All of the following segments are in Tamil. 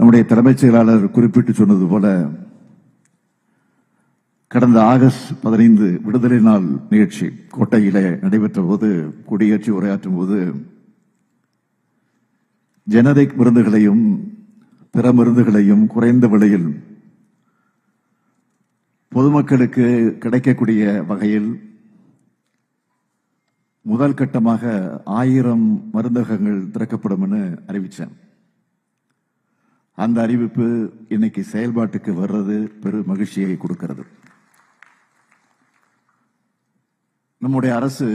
நம்முடைய தலைமைச் செயலாளர் குறிப்பிட்டு சொன்னது போல கடந்த ஆகஸ்ட் 15 விடுதலை நாள் நிகழ்ச்சி கோட்டையிலே நடைபெற்ற போது கொடியேற்றி உரையாற்றும் போது ஜெனரிக் மருந்துகளையும் பிற மருந்துகளையும் குறைந்த விலையில் பொதுமக்களுக்கு கிடைக்கக்கூடிய வகையில் முதல் கட்டமாக 1000 மருந்தகங்கள் திறக்கப்படும் என அறிவித்தேன். அந்த அறிவிப்பு இன்னைக்கு செயல்பாட்டுக்கு வர்றது பெரும் மகிழ்ச்சியை கொடுக்கிறது. நம்முடைய அரசு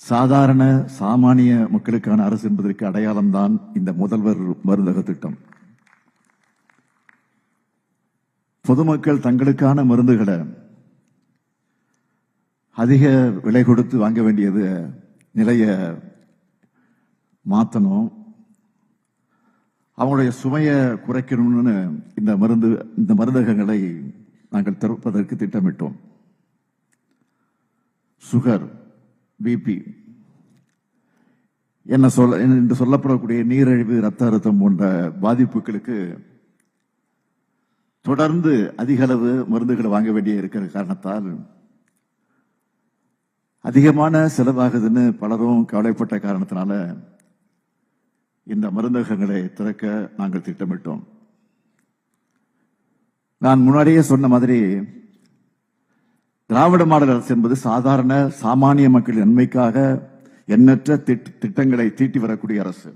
சாதாரண சாமானிய மக்களுக்கான அரசு என்பதற்கு அடையாளம்தான் இந்த முதல்வர் மருந்தக திட்டம். பொதுமக்கள் தங்களுக்கான மருந்துகளை அதிக விலை கொடுத்து வாங்க வேண்டியது நிலைய மாற்றணும், அவங்களுடைய சுமையை குறைக்கணும்னு இந்த மருந்தகங்களை நாங்கள் திறப்பதற்கு திட்டமிட்டோம். சுகர், பிபி என்று சொல்லப்படக்கூடிய நீரிழிவு, இரத்த அழுத்தம் போன்ற பாதிப்புகளுக்கு தொடர்ந்து அதிக அளவு மருந்துகளை வாங்க வேண்டிய இருக்கிற காரணத்தால் அதிகமான செலவாகுதுன்னு பலரும் கவலைப்பட்ட காரணத்தினால இந்த மருந்தகங்களை திறக்க நாங்கள் திட்டமிட்டோம். நான் முன்னாடியே சொன்ன மாதிரி திராவிட மாடல் அரசு என்பது சாதாரண சாமானிய மக்களின் நன்மைக்காக எண்ணற்ற திட்டங்களை தீட்டி வரக்கூடிய அரசு.